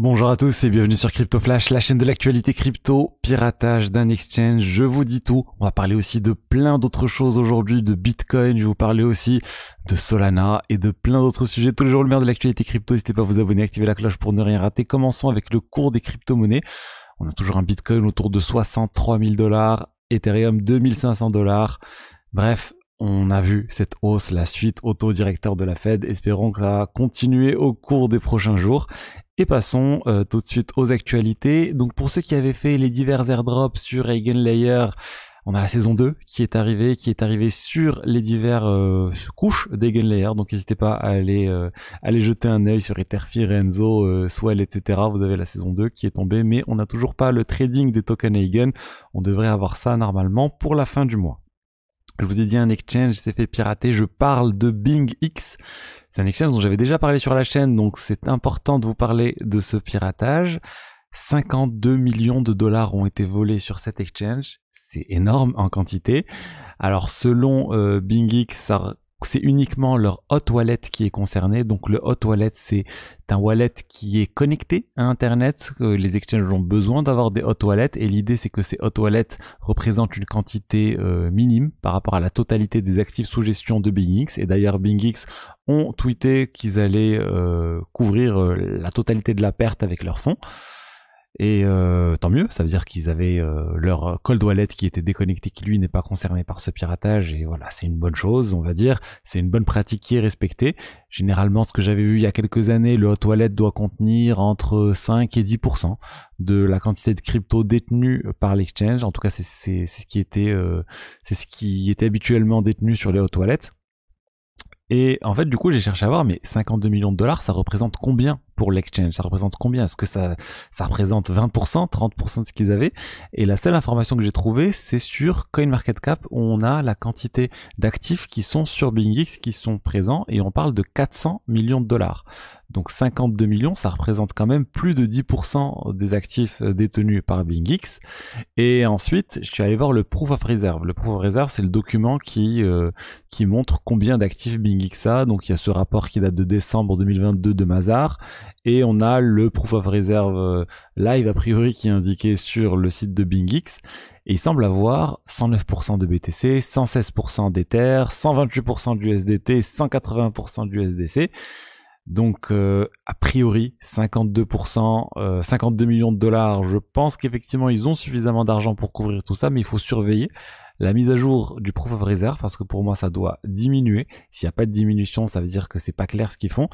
Bonjour à tous et bienvenue sur Crypto Flash, la chaîne de l'actualité crypto, piratage d'un exchange, je vous dis tout. On va parler aussi de plein d'autres choses aujourd'hui, de Bitcoin, je vais vous parler aussi de Solana et de plein d'autres sujets. Tous les jours le meilleur de l'actualité crypto, n'hésitez pas à vous abonner, activer la cloche pour ne rien rater. Commençons avec le cours des crypto-monnaies. On a toujours un Bitcoin autour de 63 000 $, Ethereum 2500 $. Bref, on a vu cette hausse, la suite au taux directeur de la Fed. Espérons que ça va continuer au cours des prochains jours. Et passons tout de suite aux actualités. Donc pour ceux qui avaient fait les divers airdrops sur Eigenlayer, on a la saison 2 qui est arrivée sur les divers couches d'Eigenlayer. Donc n'hésitez pas à aller jeter un œil sur Etherfi, Renzo, Swell, etc. Vous avez la saison 2 qui est tombée, mais on n'a toujours pas le trading des tokens Eigen. On devrait avoir ça normalement pour la fin du mois. Je vous ai dit un exchange s'est fait pirater, je parle de BingX. C'est un exchange dont j'avais déjà parlé sur la chaîne, donc c'est important de vous parler de ce piratage. 52 millions de dollars ont été volés sur cet exchange, c'est énorme en quantité. Alors selon BingX, c'est uniquement leur hot wallet qui est concerné. Donc le hot wallet, c'est un wallet qui est connecté à Internet. Les exchanges ont besoin d'avoir des hot wallets et l'idée c'est que ces hot wallets représentent une quantité minime par rapport à la totalité des actifs sous gestion de BingX. Et d'ailleurs BingX ont tweeté qu'ils allaient couvrir la totalité de la perte avec leurs fonds. Et tant mieux, ça veut dire qu'ils avaient leur cold wallet qui était déconnecté, qui lui n'est pas concerné par ce piratage, et voilà, c'est une bonne chose, on va dire, c'est une bonne pratique qui est respectée. Généralement, ce que j'avais vu il y a quelques années, le hot wallet doit contenir entre 5 et 10% de la quantité de crypto détenue par l'exchange. En tout cas, c'est ce qui était habituellement détenu sur les hot wallets. Et en fait, du coup, j'ai cherché à voir, mais 52 millions de dollars, ça représente combien pour l'exchange? Ça représente combien? Est-ce que ça représente 20%, 30% de ce qu'ils avaient? Et la seule information que j'ai trouvée, c'est sur CoinMarketCap, où on a la quantité d'actifs qui sont sur BingX, qui sont présents, et on parle de 400 millions de dollars. Donc 52 millions, ça représente quand même plus de 10% des actifs détenus par BingX. Et ensuite, je suis allé voir le Proof of Reserve. Le Proof of Reserve, c'est le document qui montre combien d'actifs BingX a. Donc il y a ce rapport qui date de décembre 2022 de Mazars. Et on a le Proof of Reserve live, a priori, qui est indiqué sur le site de BingX. Et il semble avoir 109% de BTC, 116% d'Ether, 128% d'USDT, 180% d'USDC. Donc, a priori, 52%, 52 millions de dollars, je pense qu'effectivement, ils ont suffisamment d'argent pour couvrir tout ça, mais il faut surveiller la mise à jour du Proof of Reserve, parce que pour moi, ça doit diminuer. S'il n'y a pas de diminution, ça veut dire que c'est pas clair ce qu'ils font.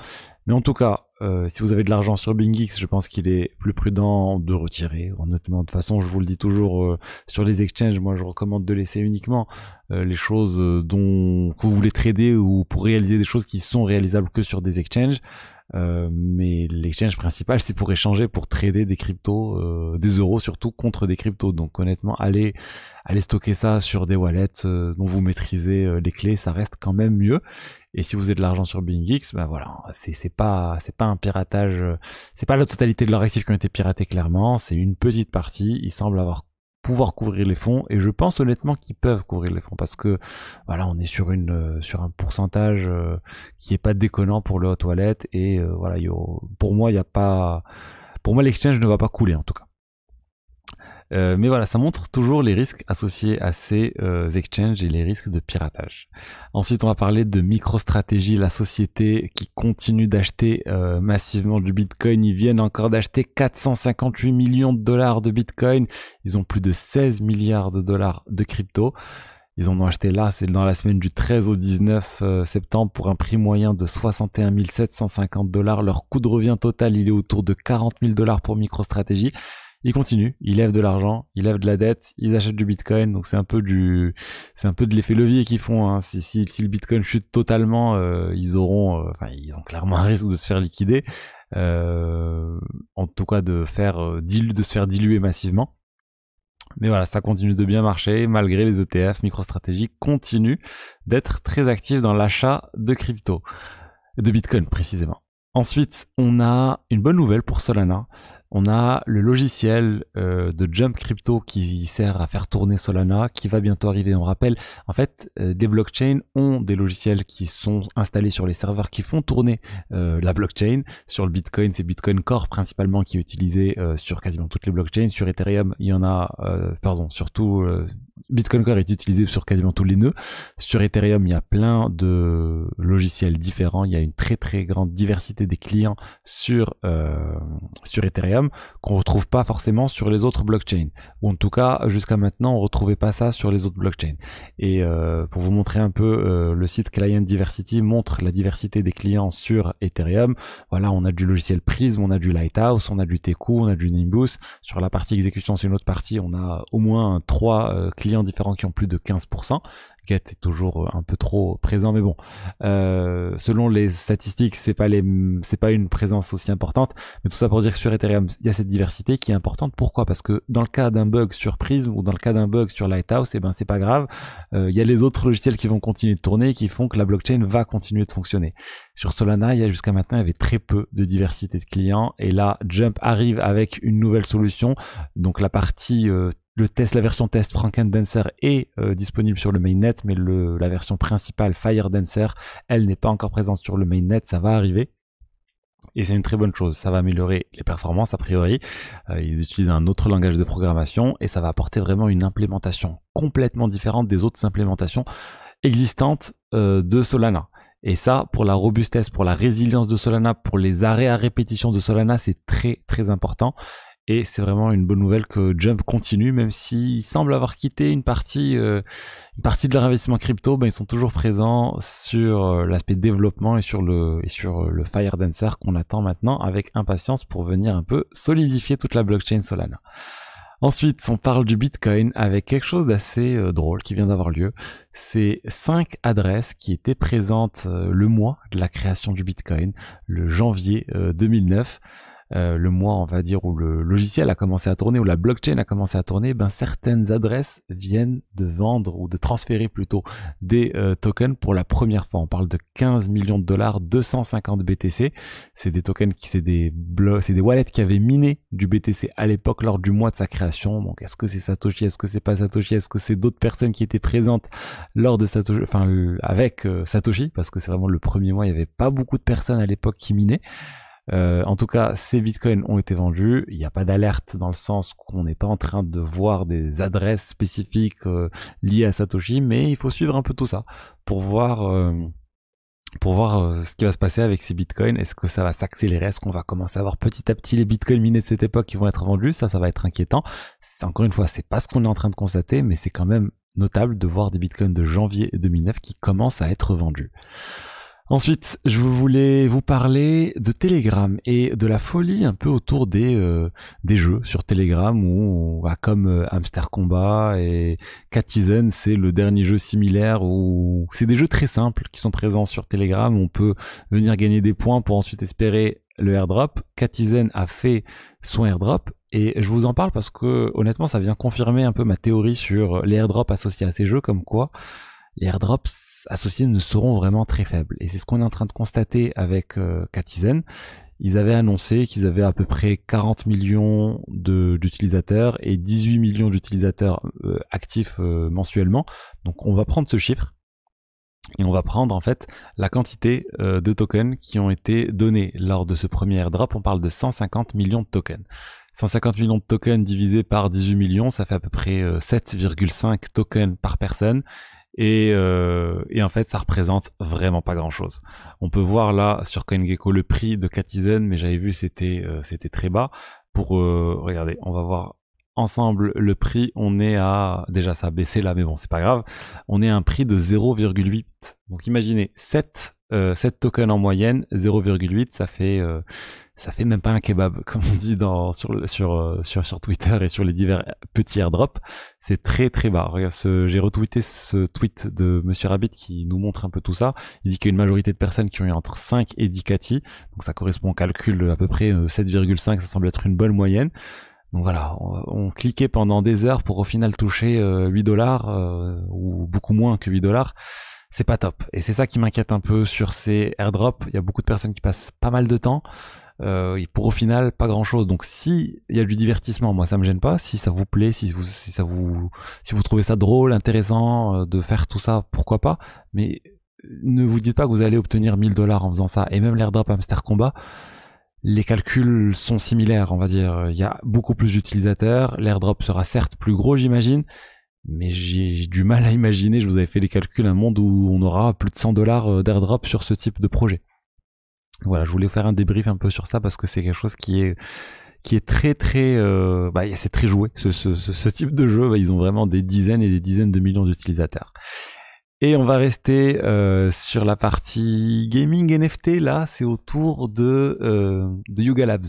Mais en tout cas, si vous avez de l'argent sur BingX, je pense qu'il est plus prudent de retirer. Honnêtement, de toute façon, je vous le dis toujours, sur les exchanges, moi, je recommande de laisser uniquement les choses que vous voulez trader ou pour réaliser des choses qui sont réalisables que sur des exchanges. Mais l'exchange principal, c'est pour échanger, pour trader des cryptos, des euros surtout, contre des cryptos. Donc honnêtement, allez stocker ça sur des wallets dont vous maîtrisez les clés, ça reste quand même mieux. Et si vous avez de l'argent sur BingX, ben voilà, c'est pas un piratage, c'est pas la totalité de leurs actifs qui ont été piratés clairement, c'est une petite partie. Ils semblent pouvoir couvrir les fonds, et je pense honnêtement qu'ils peuvent couvrir les fonds, parce que voilà, on est sur un pourcentage qui est pas déconnant pour le hot wallet, et voilà, pour moi l'exchange ne va pas couler en tout cas. Mais voilà, ça montre toujours les risques associés à ces exchanges et les risques de piratage. Ensuite, on va parler de MicroStrategy, la société qui continue d'acheter massivement du Bitcoin. Ils viennent encore d'acheter 458 millions de dollars de Bitcoin. Ils ont plus de 16 milliards de dollars de crypto. Ils en ont acheté là, c'est dans la semaine du 13 au 19 septembre pour un prix moyen de 61 750 $. Leur coût de revient total, il est autour de 40 000 $ pour MicroStrategy. Ils continuent, ils lèvent de l'argent, ils lèvent de la dette, ils achètent du Bitcoin, donc c'est un peu de l'effet levier qu'ils font, hein. Si le Bitcoin chute totalement, ils ont clairement un risque de se faire liquider, en tout cas de se faire diluer massivement. Mais voilà, ça continue de bien marcher, malgré les ETF. MicroStrategy continue d'être très actif dans l'achat de crypto, de Bitcoin précisément. Ensuite, on a une bonne nouvelle pour Solana. on a le logiciel de Jump Crypto qui sert à faire tourner Solana, qui va bientôt arriver. On rappelle, en fait, des blockchains ont des logiciels qui sont installés sur les serveurs qui font tourner la blockchain. Sur le Bitcoin, c'est Bitcoin Core principalement qui est utilisé sur quasiment toutes les blockchains. Sur Ethereum, il y en a, surtout Bitcoin Core est utilisé sur quasiment tous les nœuds. Sur Ethereum, il y a plein de logiciels différents. Il y a une très très grande diversité des clients sur Ethereum qu'on retrouve pas forcément sur les autres blockchains. Ou en tout cas, jusqu'à maintenant, on retrouvait pas ça sur les autres blockchains. Et pour vous montrer un peu, le site Client Diversity montre la diversité des clients sur Ethereum. Voilà, on a du logiciel Prism, on a du Lighthouse, on a du Teku, on a du Nimbus. Sur la partie exécution, c'est une autre partie, on a au moins 3 clients différents qui ont plus de 15%. Get est toujours un peu trop présent, mais bon, selon les statistiques, c'est pas une présence aussi importante, mais tout ça pour dire que sur Ethereum, il y a cette diversité qui est importante. Pourquoi? Parce que dans le cas d'un bug sur Prism ou dans le cas d'un bug sur Lighthouse, c'est pas grave, il y a les autres logiciels qui vont continuer de tourner et qui font que la blockchain va continuer de fonctionner. Sur Solana, jusqu'à maintenant, il y avait très peu de diversité de clients, et là, Jump arrive avec une nouvelle solution. Donc la partie la version test Frankendancer est disponible sur le mainnet, mais la version principale FireDancer, elle n'est pas encore présente sur le mainnet, ça va arriver. Et c'est une très bonne chose, ça va améliorer les performances a priori. Ils utilisent un autre langage de programmation et ça va apporter vraiment une implémentation complètement différente des autres implémentations existantes de Solana. Et ça, pour la robustesse, pour la résilience de Solana, pour les arrêts à répétition de Solana, c'est très très important. Et c'est vraiment une bonne nouvelle que Jump continue, même s'ils semblent avoir quitté une partie de leur investissement crypto, ils sont toujours présents sur l'aspect développement et sur le FireDancer qu'on attend maintenant avec impatience pour venir un peu solidifier toute la blockchain Solana. Ensuite, on parle du Bitcoin avec quelque chose d'assez drôle qui vient d'avoir lieu. C'est 5 adresses qui étaient présentes le mois de la création du Bitcoin, le janvier 2009. Le mois, on va dire, où le logiciel a commencé à tourner, où la blockchain a commencé à tourner, certaines adresses viennent de vendre ou de transférer plutôt des tokens pour la première fois. On parle de 15 millions de dollars, 250 BTC. C'est des tokens c'est des wallets qui avaient miné du BTC à l'époque lors du mois de sa création. Donc, est-ce que c'est Satoshi? Est-ce que c'est pas Satoshi? Est-ce que c'est d'autres personnes qui étaient présentes lors de Satoshi, avec Satoshi? Parce que c'est vraiment le premier mois, il n'y avait pas beaucoup de personnes à l'époque qui minaient. En tout cas, ces bitcoins ont été vendus. Il n'y a pas d'alerte dans le sens qu'on n'est pas en train de voir des adresses spécifiques liées à Satoshi, mais il faut suivre un peu tout ça pour voir ce qui va se passer avec ces bitcoins. Est-ce que ça va s'accélérer? Est-ce qu'on va commencer à voir petit à petit les bitcoins minés de cette époque qui vont être vendus? Ça va être inquiétant. Encore une fois, c'est pas ce qu'on est en train de constater, mais c'est quand même notable de voir des bitcoins de janvier 2009 qui commencent à être vendus. Ensuite, je voulais vous parler de Telegram et de la folie un peu autour des jeux sur Telegram où comme Hamster Combat et Catizen, c'est le dernier jeu similaire où c'est des jeux très simples qui sont présents sur Telegram. On peut venir gagner des points pour ensuite espérer le airdrop. Catizen a fait son airdrop et je vous en parle parce que honnêtement, ça vient confirmer un peu ma théorie sur les airdrops associés à ces jeux, comme quoi les airdrops associés ne seront vraiment très faibles. Et c'est ce qu'on est en train de constater avec Catizen. Ils avaient annoncé qu'ils avaient à peu près 40 millions d'utilisateurs et 18 millions d'utilisateurs actifs mensuellement. Donc on va prendre ce chiffre et on va prendre en fait la quantité de tokens qui ont été donnés lors de ce premier airdrop. On parle de 150 millions de tokens. 150 millions de tokens divisé par 18 millions, ça fait à peu près 7,5 tokens par personne. Et en fait, ça représente vraiment pas grand chose. On peut voir là sur CoinGecko le prix de Catizen, mais j'avais vu c'était très bas. Regardez, on va voir ensemble le prix. On est à, déjà ça a baissé là, mais bon c'est pas grave. On est à un prix de 0,8. Donc imaginez 7 tokens en moyenne, 0,8, ça fait même pas un kebab, comme on dit sur Twitter et sur les divers petits airdrops. C'est très très bas. Regarde, j'ai retweeté ce tweet de Monsieur Rabbit qui nous montre un peu tout ça. Il dit qu'il y a une majorité de personnes qui ont eu entre 5 et 10 Cati. Donc ça correspond au calcul à peu près 7,5, ça semble être une bonne moyenne. Donc voilà, on cliquait pendant des heures pour au final toucher 8 dollars ou beaucoup moins que 8 dollars. C'est pas top. Et c'est ça qui m'inquiète un peu sur ces airdrops. Il y a beaucoup de personnes qui passent pas mal de temps. et pour au final pas grand chose. Donc si il y a du divertissement, moi ça me gêne pas. Si ça vous plaît, si vous trouvez ça drôle, intéressant de faire tout ça, pourquoi pas. Mais ne vous dites pas que vous allez obtenir 1000 $ en faisant ça. Et même l'airdrop Hamster Combat, les calculs sont similaires, on va dire. Il y a beaucoup plus d'utilisateurs. L'airdrop sera certes plus gros, j'imagine, mais j'ai du mal à imaginer, je vous avais fait les calculs, un monde où on aura plus de 100 $ d'airdrop sur ce type de projet. Voilà, je voulais faire un débrief un peu sur ça parce que c'est quelque chose qui est très très c'est très joué ce type de jeu. Ils ont vraiment des dizaines et des dizaines de millions d'utilisateurs. Et on va rester sur la partie gaming NFT. Là, c'est au tour de Yuga Labs.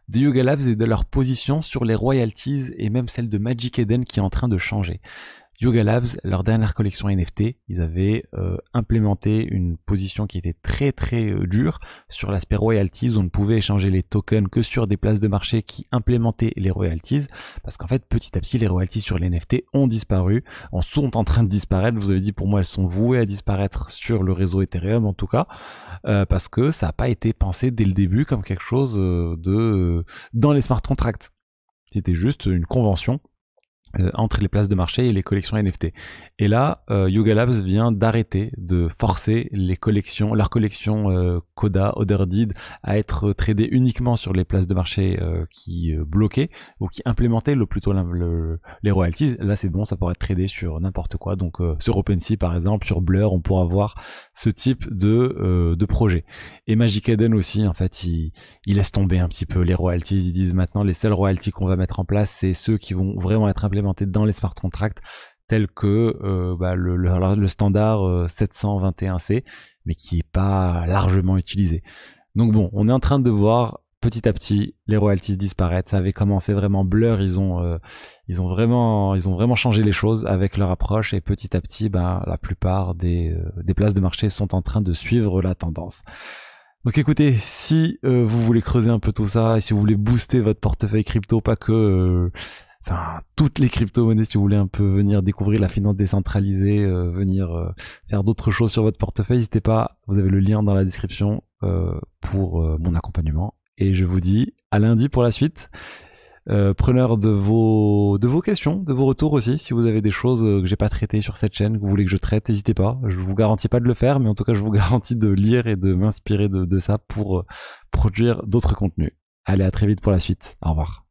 De Yuga Labs et de leur position sur les royalties et même celle de Magic Eden qui est en train de changer. Yuga Labs, leur dernière collection NFT, ils avaient implémenté une position qui était très très dure sur l'aspect royalties. On ne pouvait échanger les tokens que sur des places de marché qui implémentaient les royalties, parce qu'en fait petit à petit les royalties sur les NFT ont disparu, sont en train de disparaître. Vous avez dit, pour moi elles sont vouées à disparaître sur le réseau Ethereum en tout cas, parce que ça n'a pas été pensé dès le début comme quelque chose dans les smart contracts. C'était juste une convention entre les places de marché et les collections NFT. Et là, Yuga Labs vient d'arrêter de forcer leurs collections Coda, Otherdeed à être tradées uniquement sur les places de marché qui bloquaient ou qui implémentaient les royalties. Là, c'est bon, ça pourrait être tradé sur n'importe quoi. Donc sur OpenSea par exemple, sur Blur, on pourra voir ce type de projet. Et Magic Eden aussi, en fait, ils laissent tomber un petit peu les royalties. Ils disent maintenant les seuls royalties qu'on va mettre en place, c'est ceux qui vont vraiment être implémentés dans les smart contracts, tels que le standard 721C, mais qui est pas largement utilisé. Donc bon, on est en train de voir petit à petit les royalties disparaître. Ça avait commencé vraiment. Blur, ils ont vraiment changé les choses avec leur approche, et petit à petit, la plupart des places de marché sont en train de suivre la tendance. Donc écoutez, si vous voulez creuser un peu tout ça, et si vous voulez booster votre portefeuille crypto, pas que toutes les crypto-monnaies, si vous voulez un peu venir découvrir la finance décentralisée, venir faire d'autres choses sur votre portefeuille, n'hésitez pas, vous avez le lien dans la description pour mon accompagnement. Et je vous dis à lundi pour la suite. Preneur de vos questions, de vos retours aussi. Si vous avez des choses que j'ai pas traitées sur cette chaîne, que vous voulez que je traite, n'hésitez pas. Je vous garantis pas de le faire, mais en tout cas je vous garantis de lire et de m'inspirer de ça pour produire d'autres contenus. Allez, à très vite pour la suite. Au revoir.